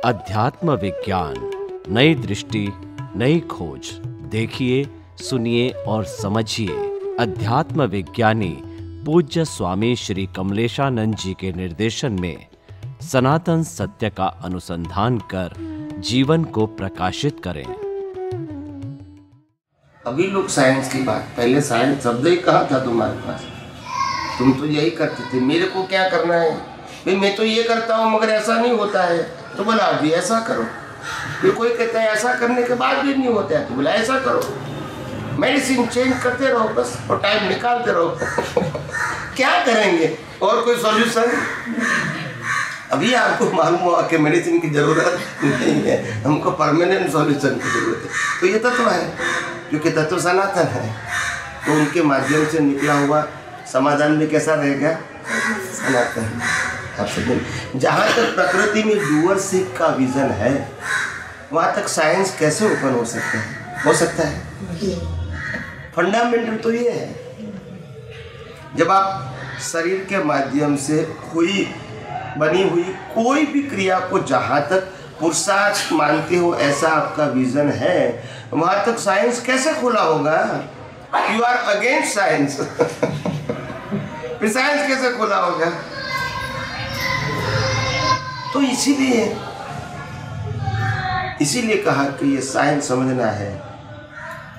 अध्यात्म विज्ञान, नई दृष्टि, नई खोज। देखिए, सुनिए और समझिए। अध्यात्म विज्ञानी पूज्य स्वामी श्री कमलेशानंद जी के निर्देशन में सनातन सत्य का अनुसंधान कर जीवन को प्रकाशित करें। अभी लोग साइंस की बात, पहले साइंस शब्द ही कहा था तुम्हारे पास, तुम तो यही करते थे। मेरे को क्या करना है भाई, मैं तो ये करता हूँ मगर ऐसा नहीं होता है, तो बोला अभी ऐसा करो। फिर कोई कहता है ऐसा करने के बाद भी नहीं होता है, तो बोला ऐसा करो। मेडिसिन चेंज करते रहो बस, और टाइम निकालते रहो। क्या करेंगे और कोई सॉल्यूशन? अभी आपको मालूम हुआ कि मेडिसिन की ज़रूरत नहीं है, हमको परमानेंट सॉल्यूशन की ज़रूरत है। तो ये तत्व है, क्योंकि तत्व सनातन है, तो उनके माध्यम से निकला हुआ समाधान भी कैसा रहेगा? सनातन। आप समझें, जहाँ तक प्रकृति में डूअरशिप का विजन है, वहाँ तक साइंस कैसे ओपन हो सकता है? हो सकता है। फंडामेंटल तो ये है, जब आप शरीर के माध्यम से बनी हुई कोई भी क्रिया को जहाँ तक पुरुषार्थ मानते हो, ऐसा आपका विजन है, वहाँ तक साइंस कैसे खुला होगा? You are against science. फिर साइंस कैसे खुला होगा? तो इसीलिए कहा कि ये साइंस समझना है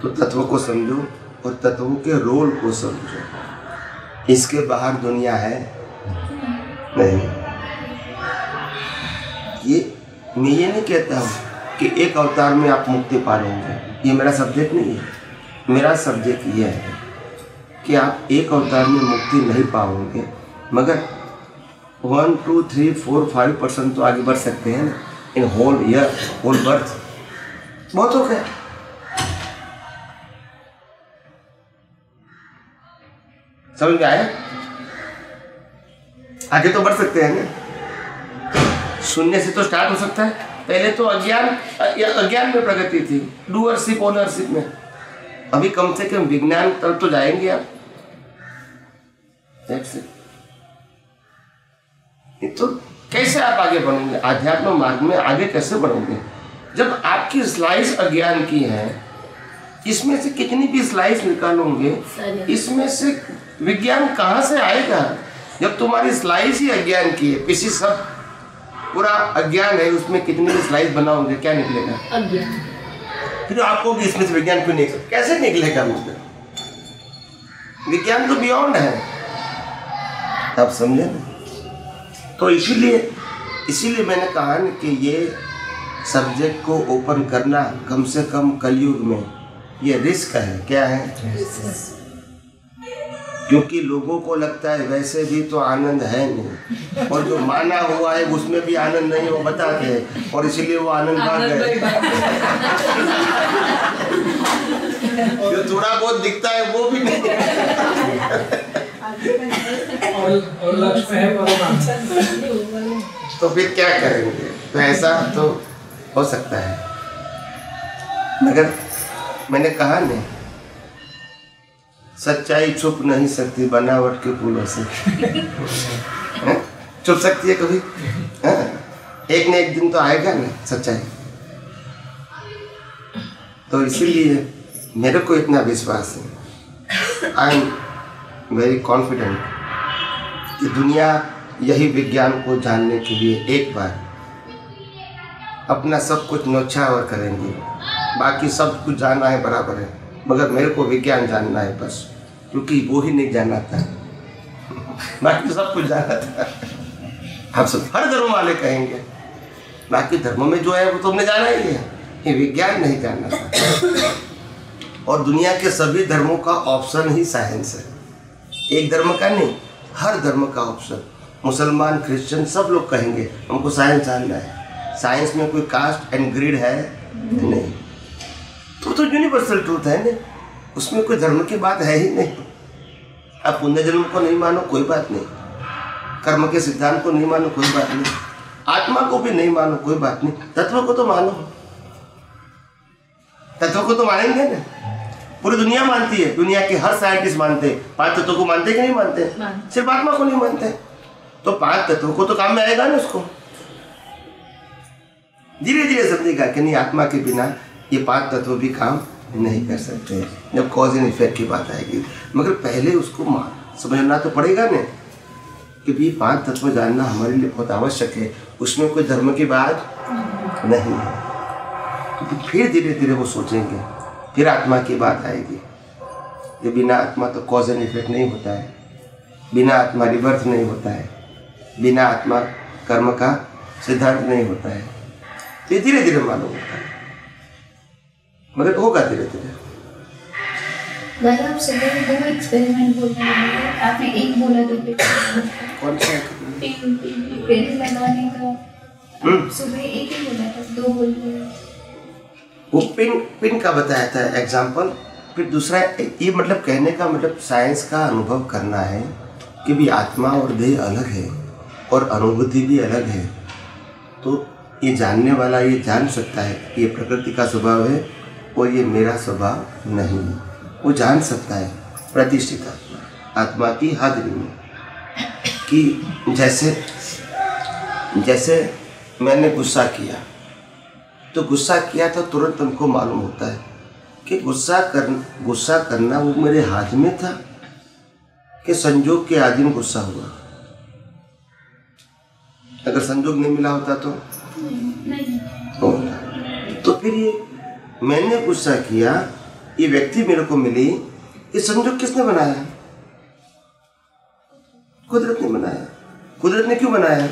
तो तत्व को समझो और तत्वों के रोल को समझो। इसके बाहर दुनिया है नहीं। मैं ये नहीं कहता हूँ कि एक अवतार में आप मुक्ति पा लेंगे, ये मेरा सब्जेक्ट नहीं है। मेरा सब्जेक्ट ये है कि आप एक अवतार में मुक्ति नहीं पाओगे, मगर 1, 2, 3, 4, 5% तो आगे बढ़ सकते हैं ना, in whole year, whole birth. बहुत हो गया। समझ में आया? आगे तो बढ़ सकते हैं ना। शून्य से तो स्टार्ट हो सकता है। पहले तो अज्ञान में प्रगति थी, डूअरशिप ओनरशिप में। अभी कम से कम विज्ञान तरफ तो जाएंगे आप। तो कैसे आप आगे बढ़ोगे? आध्यात्म मार्ग में आगे कैसे बढ़ोगे जब आपकी स्लाइस अज्ञान की है? इसमें से कितनी भी स्लाइस निकालोगे, इसमें से विज्ञान कहाँ से आएगा जब तुम्हारी स्लाइस ही अज्ञान की है? किसी सब पूरा अज्ञान है, उसमें कितनी भी स्लाइस बनाओगे, क्या निकलेगा? अज्ञान। फिर आपको भी इसमें से विज्ञान क्यों निकल, कैसे निकलेगा? मुझे विज्ञान तो बियॉन्ड है, आप समझे ना? तो इसीलिए मैंने कहा ना कि ये सब्जेक्ट को ओपन करना कम से कम कलयुग में ये रिस्क है। क्या है? क्योंकि लोगों को लगता है वैसे भी तो आनंद है नहीं, और जो माना हुआ है उसमें भी आनंद नहीं, वो बताते हैं, और इसीलिए वो आनंद भाग गए। जो थोड़ा बहुत दिखता है वो भी नहीं। और लक्ष्य है तो फिर क्या करेंगे? तो ऐसा तो हो सकता है, मगर मैंने कहा नहीं, सच्चाई छुप नहीं सकती बनावट के फूलों से। छुप सकती है कभी? एक न एक दिन तो आएगा ना सच्चाई। तो इसीलिए मेरे को इतना विश्वास है, आई एम वेरी कॉन्फिडेंट कि दुनिया यही विज्ञान को जानने के लिए एक बार अपना सब कुछ न्यौछावर करेंगे। बाकी सब कुछ जानना है बराबर है, मगर मेरे को विज्ञान जानना है बस, क्योंकि वो ही नहीं जाना था। बाकी तो सब कुछ जाना था। हम सब हर धर्म वाले कहेंगे, बाकी धर्मों में जो है वो तुमने जाना ही है, ये विज्ञान नहीं जानना था। और दुनिया के सभी धर्मों का ऑप्शन ही साइंस है, एक धर्म का नहीं, हर धर्म का ऑप्शन। मुसलमान, क्रिश्चियन सब लोग कहेंगे हमको साइंस जानना है। साइंस में कोई कास्ट एंड ग्रीड है नहीं, तो यूनिवर्सल ट्रूथ है ना, उसमें कोई धर्म की बात है ही नहीं। आप पुण्य जन्म को नहीं मानो कोई बात नहीं, कर्म के सिद्धांत को नहीं मानो कोई बात नहीं, आत्मा को भी नहीं मानो कोई बात नहीं, तत्व को तो मानो। तत्व को तो मानेंगे ना, पूरी दुनिया मानती है, दुनिया के हर साइंटिस्ट मानते हैं। 5 तत्वों को मानते कि नहीं मानते? सिर्फ आत्मा को नहीं मानते। तो 5 तत्वों को तो काम में आएगा ना उसको। धीरे धीरे समझेगा कि नहीं, आत्मा के बिना ये 5 तत्व भी काम नहीं कर सकते जब कॉज एंड इफेक्ट की बात आएगी। मगर पहले उसको समझना तो पड़ेगा ना कि भी 5 तत्व जानना हमारे लिए बहुत आवश्यक है, उसमें कोई धर्म की बात नहीं है। तो फिर धीरे धीरे वो सोचेंगे, फिर आत्मा की बात आएगी कि बिना आत्मा तो कॉज एंड इफेक्ट नहीं होता है, बिना आत्मा रिबर्थ नहीं होता है, बिना आत्मा कर्म का सिद्धांत नहीं होता है। ये धीरे धीरे मालूम होता है, मगर होगा धीरे धीरे। दादा आप सुबह 2 एक्सपेरिमेंट बोल रहे हैं, आपने एक बोला तो कौन सा? पेन लगाने का सुबह एक ही बोला था, 2 बोल रहे हैं। वो पिन का बताया था एग्जाम्पल। फिर दूसरा ये मतलब कहने का मतलब साइंस का अनुभव करना है कि भी आत्मा और देह अलग है और अनुभूति भी अलग है। तो ये जानने वाला ये जान सकता है कि ये प्रकृति का स्वभाव है और ये मेरा स्वभाव नहीं है, वो जान सकता है प्रतिष्ठित आत्मा की हाजिरी में कि जैसे मैंने गुस्सा किया तो गुस्सा किया तो तुरंत हमको मालूम होता है कि गुस्सा करना वो मेरे हाथ में था कि संजोग के अधीन गुस्सा हुआ। अगर संजोग नहीं मिला होता तो नहीं होता। तो फिर ये मैंने गुस्सा किया, ये व्यक्ति मेरे को मिली, ये संजोग किसने बनाया? कुदरत ने बनाया। कुदरत ने क्यों बनाया?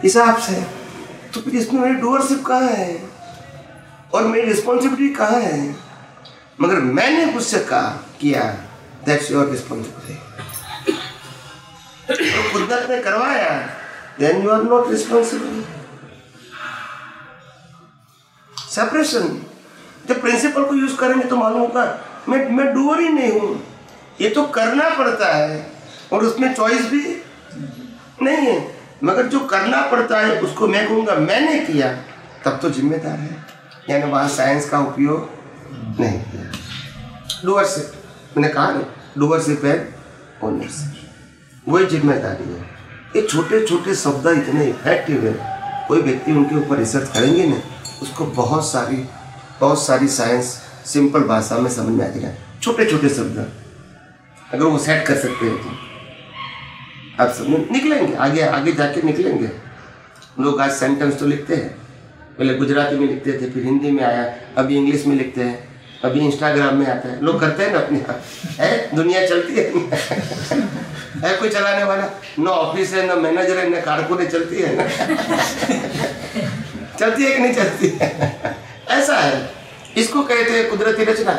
हिसाब से। तो फिर इसमें मेरी डूअरशिप कहाँ है और मेरी रिस्पॉन्सिबिलिटी कहाँ है? मगर मैंने गुस्सा किया, दैट्स योर रिस्पॉन्सिबिलिटी। तो कुदरत ने करवाया, then you are not responsible. Separation. जब प्रिंसिपल को यूज करेंगे तो मालूम होगा मैं डूअर ही नहीं हूँ, ये तो करना पड़ता है और उसमें चॉइस भी नहीं है। मगर जो करना पड़ता है उसको मैं कहूँगा मैंने किया, तब तो जिम्मेदार है। यानी वहाँ साइंस का उपयोग नहीं किया। डूअरशिप, मैंने कहा ना, डूअरशिप एंड ओनरशिप, वही जिम्मेदारी है। ये छोटे छोटे शब्द इतने इफेक्टिव है, कोई व्यक्ति उनके ऊपर रिसर्च करेंगे ना, उसको बहुत सारी साइंस सिंपल भाषा में समझ में आ जाएगा। छोटे छोटे शब्द अगर वो सेट कर सकते हैं तो आप सब निकलेंगे, आगे जाके निकलेंगे। लोग आज सेंटेंस तो लिखते हैं, पहले गुजराती में लिखते थे, फिर हिंदी में आया, अभी इंग्लिश में लिखते हैं, अभी इंस्टाग्राम में आता है। लोग करते हैं ना अपने है, दुनिया चलती है कोई चलाने वाला? न ऑफिस है, न मैनेजर है, न कारकुन है, चलती है ना चलती है कि नहीं चलती है? ऐसा है। इसको कहते हैं कुदरती रचना।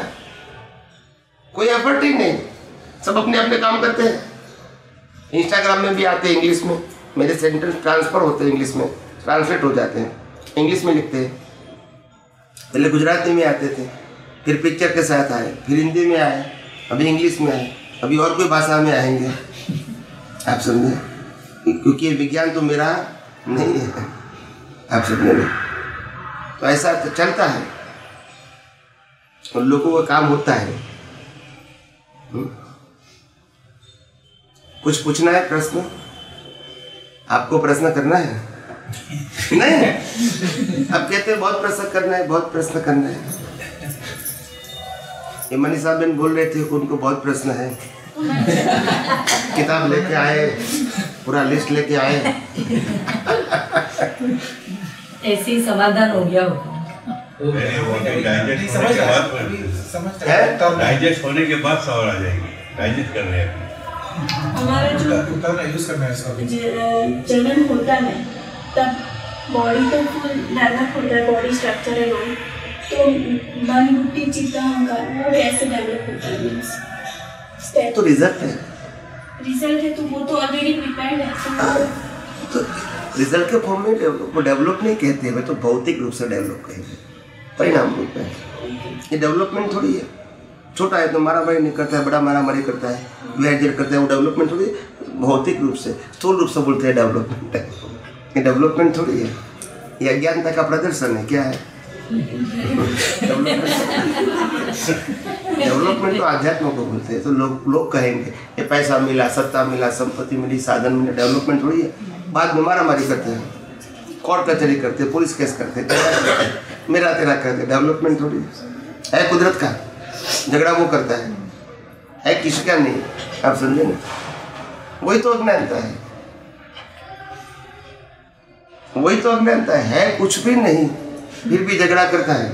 कोई एफर्ट ही नहीं, सब अपने अपने काम करते हैं। इंस्टाग्राम में भी आते हैं इंग्लिश में, मेरे सेंटेंस ट्रांसफर होते हैं इंग्लिश में, ट्रांसलेट हो जाते हैं, इंग्लिश में लिखते हैं। पहले गुजराती में आते थे, फिर पिक्चर के साथ आए, फिर हिंदी में आए, अभी इंग्लिश में आए, अभी और कोई भाषा में आएंगे। आप समझे? क्योंकि ये विज्ञान तो मेरा नहीं है, आप समझे? तो ऐसा तो चलता है और लोगों का काम होता है। कुछ पूछना है? प्रश्न? आपको प्रश्न करना है? नहीं, अब कहते हैं बहुत प्रश्न करना है, बहुत प्रश्न करना है। ये मनीषा बहन बोल रहे थे कि उनको बहुत प्रश्न है। किताब लेके आए, पूरा लिस्ट लेके आए। ऐसे ही समाधान हो गया होगा। डाइजेस्ट होने के बाद सवाल आ जाएंगे। डाइजेस्ट कर रहे हैं हमारा जो जलन होता है तब बॉडी तो फुल डेवलप होता है, बॉडी स्ट्रक्चर है वो, तो मन बुद्धि चित्त अहंकार वो कैसे डेवलप होता है? तो रिजल्ट है, तो वो तो ऑलरेडी प्रिपेयर्ड है। तो रिजल्ट के फॉर्म में वो डेवलप नहीं कहते हैं, तो भौतिक रूप से डेवलप कहेंगे, परिणाम रूप में। ये डेवलपमेंट थोड़ी है। छोटा है तो मारामारी नहीं करता है, बड़ा मारामारी करता है, ग्लैडिएट करता है, वो डेवलपमेंट थोड़ी है। भौतिक रूप से, स्थूल रूप से बोलते हैं डेवलपमेंट है। ये डेवलपमेंट थोड़ी है, ये अज्ञानता का प्रदर्शन है। क्या है डेवलपमेंट? तो आध्यात्म को बोलते हैं। तो लोग कहेंगे ये पैसा मिला, सत्ता मिला, संपत्ति मिली, साधन मिला, डेवलपमेंट थोड़ी है। बाद में मारामारी करते हैं। कोर्ट कचहरी करते, पुलिस केस करते, मेरा तेरा करते। डेवलपमेंट थोड़ी है, कुदरत का झगड़ा वो करता है किसी का नहीं। आप समझे ना, वही तो अज्ञानता है, वही तो अज्ञानता है। कुछ भी नहीं फिर भी झगड़ा करता है।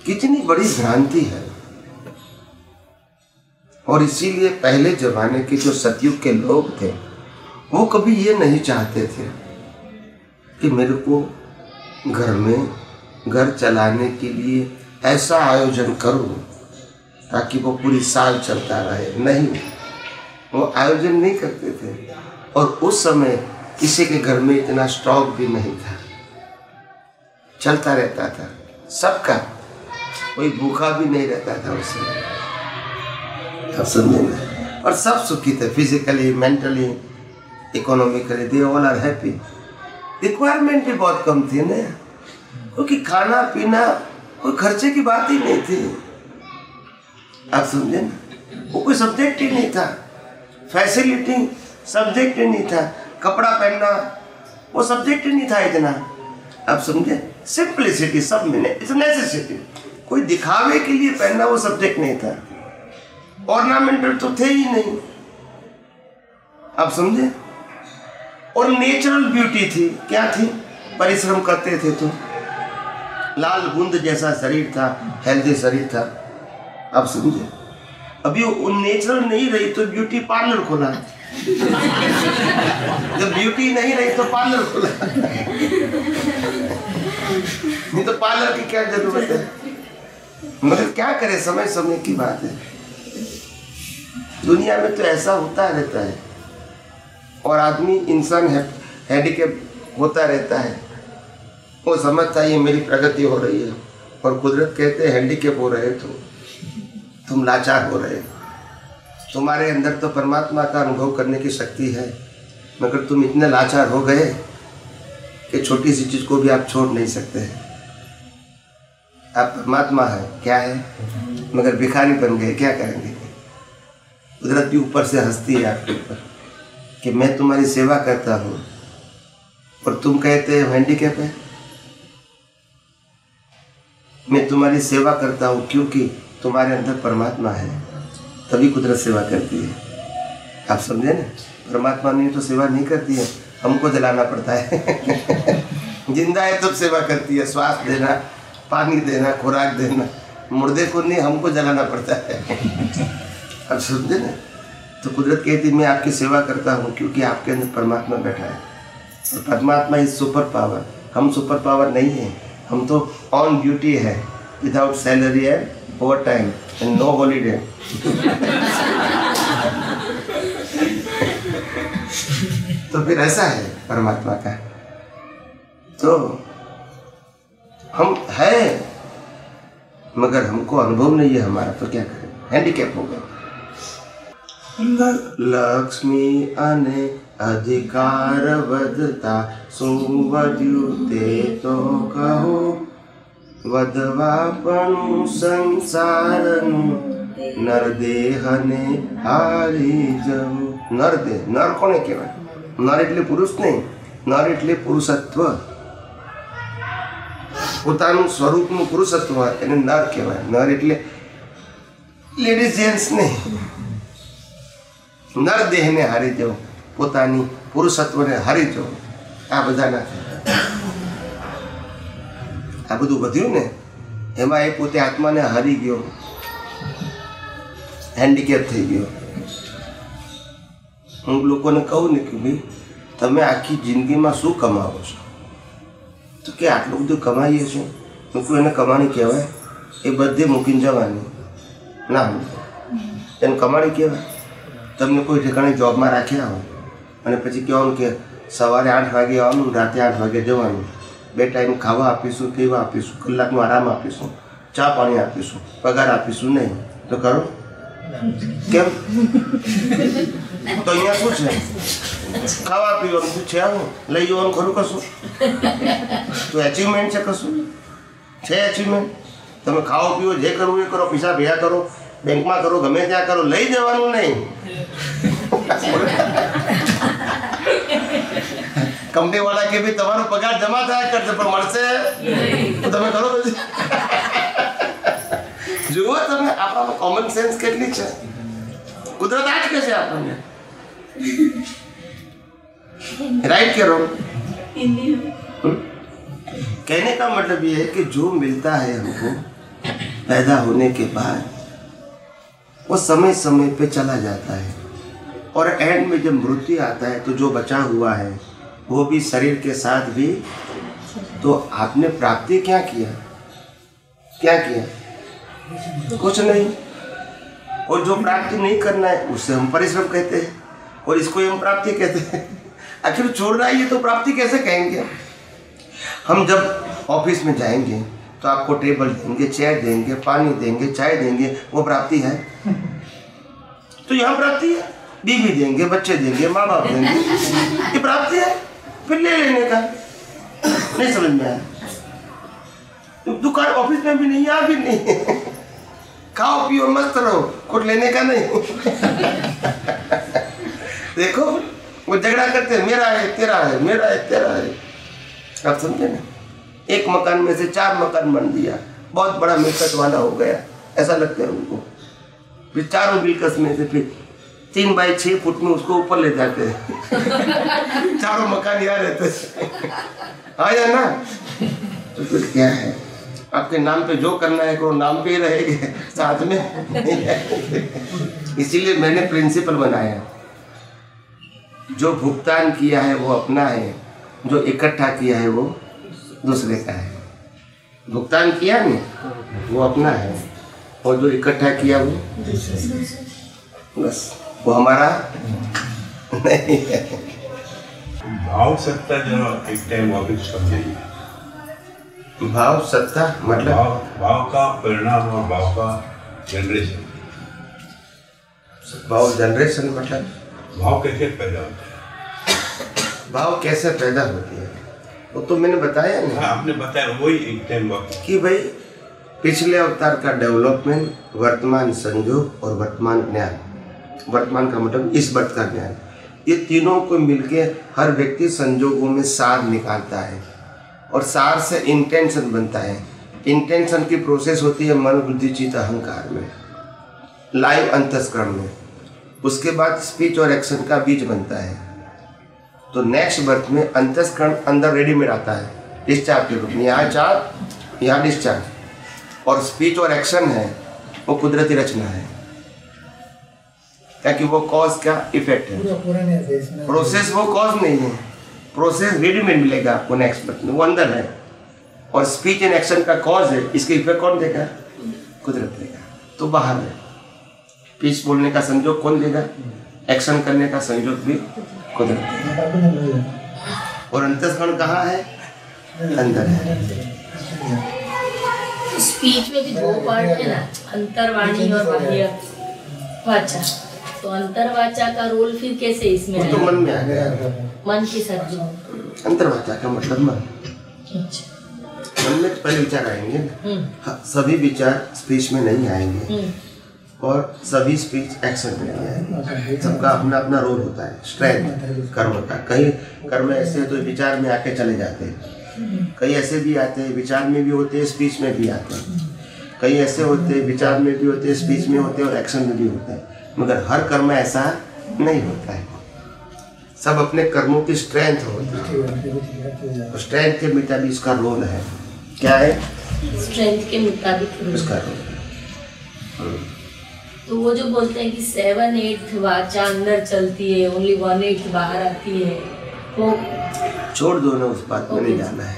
कितनी बड़ी भ्रांति है। और इसीलिए पहले जमाने के जो सतयुग के लोग थे वो कभी ये नहीं चाहते थे कि मेरे को घर में घर चलाने के लिए ऐसा आयोजन करूं ताकि वो पूरी साल चलता रहे। नहीं, वो आयोजन नहीं करते थे। और उस समय किसी के घर में इतना स्टॉक भी नहीं था, चलता रहता था सबका, कोई भूखा भी नहीं रहता था उस समय। आप समझे ना? और सब सुखी थे, physically, mentally, economically, they all are happy. Requirement भी बहुत कम थी ना, क्योंकि खाना पीना कोई खर्चे की बात ही नहीं थी। आप समझे ना, वो कोई सब्जेक्ट ही नहीं था। फैसिलिटी सब्जेक्ट ही नहीं था। कपड़ा पहनना वो सब्जेक्ट ही नहीं था इतना। आप समझे, सिंपलिसिटी सब में, इट्स नेसेसिटी। कोई दिखावे के लिए पहनना वो सब्जेक्ट नहीं था। ऑर्नामेंटल तो थे ही नहीं। आप समझे। और नेचुरल ब्यूटी थी, क्या थी? परिश्रम करते थे तो लाल बूंद जैसा शरीर था, हेल्दी शरीर था। आप समझे। अभी वो नेचुरल नहीं रही तो ब्यूटी पार्लर खोला। जब ब्यूटी नहीं रही तो पार्लर खोला। नहीं तो पार्लर की क्या जरूरत है। मगर क्या करे, समय समय की बात है। दुनिया में तो ऐसा होता रहता है। और आदमी, इंसान हैंडीकैप होता रहता है। वो समझता है ये मेरी प्रगति हो रही है, और कुदरत कहते हैं हैंडीकैप हो रहे तो तुम लाचार हो रहे हो। तुम्हारे अंदर तो परमात्मा का अनुभव करने की शक्ति है, मगर तुम इतने लाचार हो गए कि छोटी सी चीज़ को भी आप छोड़ नहीं सकते। आप परमात्मा है, क्या है, मगर भिखारी बन गए, क्या करेंगे। कुदरत भी ऊपर से हंसती है आपके ऊपर कि मैं तुम्हारी सेवा करता हूँ और तुम कहते हो हैंडीकैप है। मैं तुम्हारी सेवा करता हूँ क्योंकि तुम्हारे अंदर परमात्मा है, तभी कुदरत सेवा करती है। आप समझे ना। परमात्मा नहीं तो सेवा नहीं करती है, हमको जलाना पड़ता है। जिंदा है तब सेवा करती है, श्वास देना, पानी देना, खुराक देना। मुर्दे को नहीं, हमको जलाना पड़ता है। आप समझे ना। तो कुदरत कहती मैं आपकी सेवा करता हूँ क्योंकि आपके अंदर परमात्मा बैठा है। और परमात्मा इज सुपर पावर। हम सुपर पावर नहीं है, हम तो ऑन ड्यूटी है, without salary and over time and no holiday. तो फिर ऐसा है परमात्मा का। तो हम है मगर हमको अनुभव नहीं है हमारा, तो क्या करें, हैंडीकैप हो गए। लक्ष्मी अने अधिकार वधता सुवद्युते तो कहो वधवापनु संसारनु नरदेहने हारी जवु। नरदेह, नर कोने कहेवाय? नर એટલે પુરુષ નહીં, નર એટલે પુરુષત્વ। પોતાનું સ્વરૂપનું પુરુષત્વ એને નર કહેવાય। નર એટલે લેડીઝ જેન્ટ્સ નહીં। નર દેહને હારી જવું, પોતાની પુરુષત્વને હારી જવું, આ બધા ના થાય। આ બધું વધ્યું ને એમાં એ પોતે આત્માને હારી ગયો, હેન્ડીકેપ થઈ ગયો। હું લોકોને કહું ને કે ભાઈ તમે આખી જિંદગીમાં શું કમાવો છો? તો કે આટલું બધું કમાઈએ છીએ। હું કહું એને કમાણી કહેવાય? એ બધે મૂકીને જવાની ના હોય, એને કમાણી કહેવાય? તમને કોઈ ઠેકાણે જોબમાં રાખ્યા હોય અને પછી કહેવાનું કે સવારે 8 વાગે આવવાનું, રાતે 8 વાગે જવાનું, 2 ટાઈમ ખાવા આપીશું, પીવા આપીશું, કલાકનો આરામ આપીશું, ચા પાણી આપીશું, પગાર આપીશું નહીં, તો કરો કેમ? તો અહીંયા શું છે? ખાવા પીવાનું શું છે? આવું લઈ જવાનું ખરું કશું? તો એચિવમેન્ટ છે કશું? છે એચિવમેન્ટ? તમે ખાઓ પીવો, જે કરવું એ કરો, પૈસા ભેગા કરો, બેંકમાં કરો, ગમે ત્યાં કરો, લઈ જવાનું નહીં। कंपनी वाला के भी तुम्हारो पगार जमा था कर पर મળશે તો તમે કરો પછી જુઓ તમે આપણા કોમન સેન્સ કેટલી છે કુદરત આજ કે છે આપણને राइट कह रहा हूँ हिंदी में कहने का मतलब ये है कि जो मिलता है हमको पैदा होने के बाद वो समय समय पे चला जाता है और एंड में जब मृत्यु आता है तो जो बचा हुआ है वो भी शरीर के साथ भी। तो आपने प्राप्ति क्या किया, क्या किया? कुछ नहीं। और जो प्राप्ति नहीं करना है उससे हम परिश्रम कहते हैं और इसको हम प्राप्ति कहते हैं। आखिर छोड़ रहा है ये तो प्राप्ति कैसे कहेंगे? हम जब ऑफिस में जाएंगे तो आपको टेबल देंगे, चेयर देंगे, पानी देंगे, चाय देंगे, वो प्राप्ति है? तो यहाँ प्राप्ति है, बीवी देंगे, बच्चे देंगे, माँ बाप देंगे, ये प्राप्ति है। फिर ले लेने का नहीं समझ में आया। दुकान ऑफिस में भी नहीं, यहाँ भी नहीं। खाओ पियो मस्त रहो, कुछ लेने का नहीं। देखो वो झगड़ा करते हैं, मेरा है तेरा है, मेरा है तेरा है। आप समझे ना? एक मकान में से 4 मकान बन दिया, बहुत बड़ा मिलकत वाला हो गया, ऐसा लगता है उनको। फिर चारों मिलकत में से फिर 3 बाई 6 फुट में उसको ऊपर ले जाते हैं। चारों मकान यहाँ रहते हैं। हाँ या ना? तो फिर क्या है, आपके नाम पे जो करना है करो, नाम पे ही रहेंगे साथ में। इसीलिए मैंने प्रिंसिपल बनाया, जो भुगतान किया है वो अपना है, जो इकट्ठा किया है वो दूसरे का है। भुगतान किया नहीं वो अपना है और जो इकट्ठा किया वो बस वो हमारा नहीं है। भाव सत्ता जो एक टाइम वापिस समझाइए। भाव सत्ता मतलब भाव का परिणाम और भाव का जनरेशन। भाव जनरेशन मतलब भाव कैसे पैदा होता है? भाव कैसे पैदा होती है वो तो मैंने बताया ना। हाँ, आपने बताया वही एक टाइम वापिस कि भाई पिछले अवतार का डेवलपमेंट, वर्तमान संयोग और वर्तमान ज्ञान। वर्तमान का मतलब इस वर्त का ज्ञान, ये तीनों को मिलके हर व्यक्ति संजोगों में सार निकालता है और सार से इंटेंशन बनता है। इंटेंशन की प्रोसेस होती है मन, बुद्धि, चित्त, अहंकार में, लाइव अंतस्करण में। उसके बाद स्पीच और एक्शन का बीज बनता है। तो नेक्स्ट बर्थ में अंतस्करण अंदर रेडीमेड आता है डिस्चार्ज के रूप में, यहाँ चार्ज, यहाँ डिस्चार्ज। और स्पीच और एक्शन है वो कुदरती रचना है, ताकि वो कॉज का इफेक्ट है। प्रोसेस वो कॉज नहीं है, प्रोसेस रेडीमेड मिलेगा आपको नेक्स्ट बर्थ में, वो अंदर है। और स्पीच एंड एक्शन का कॉज है, इसके इफेक्ट कौन देगा? कुदरत देगा। तो बाहर है। स्पीच बोलने का संयोग कौन देगा? एक्शन करने का संयोग भी कुदरत देगा। और अंतस्करण कहाँ है? अंदर है। स्पीच में भी 2 पार्ट है ना, अंतर्वाणी और बाह्य वाचा। तो अंतर्वाचा का रोल फिर कैसे इसमें वो तो मन में आ गया। मन की सब्जी। अंतर्वाचा का मतलब मन। मन में पहले विचार आएंगे ना। हाँ, सभी विचार स्पीच में नहीं आएंगे और सभी स्पीच एक्शन में नहीं आएंगे। सबका अपना अपना रोल होता है, स्ट्रेंथ कर्म का। कई कर्म ऐसे तो विचार में आके चले जाते हैं, कई ऐसे भी आते हैं विचार में भी होते हैं, स्पीच में भी आते हैं। कई ऐसे होते हैं विचार में भी होते हैं, स्पीच में होते हैं और एक्शन में भी होते हैं। मगर हर कर्म ऐसा नहीं होता है। सब अपने कर्मों की स्ट्रेंथ होती है, स्ट्रेंथ के मुताबिक इसका रोल है। क्या है? स्ट्रेंथ के मुताबिक इसका रोल। तो वो जो बोलते हैं कि 7/8 वाचा अंदर चलती है, ओनली 1/8 बाहर आती है, वो छोड़ दो ना, उस बात में नहीं जाना है।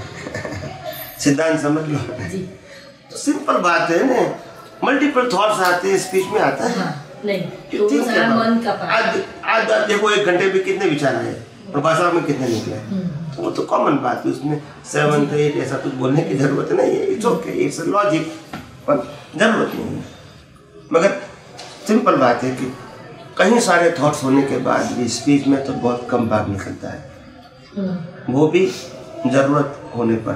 सिद्धांत समझ लो जी। तो सिंपल बात है ना, मल्टीपल थॉट्स आते हैं, स्पीच में आता है। हाँ, नहीं तो वो सारा मन का पार्ट। आज देखो 1 घंटे में कितने विचार आए और भाषा में कितने निकले, तो वो तो कॉमन बात है। उसमें 7 to 8 ऐसा कुछ बोलने की जरूरत नहीं है। इट्स ओके, इट्स लॉजिक, जरूरत नहीं है। मगर सिंपल बात है कि कहीं सारे थॉट्स होने के बाद भी स्पीच में तो बहुत कम भाग निकलता है, वो भी जरूरत होने पर।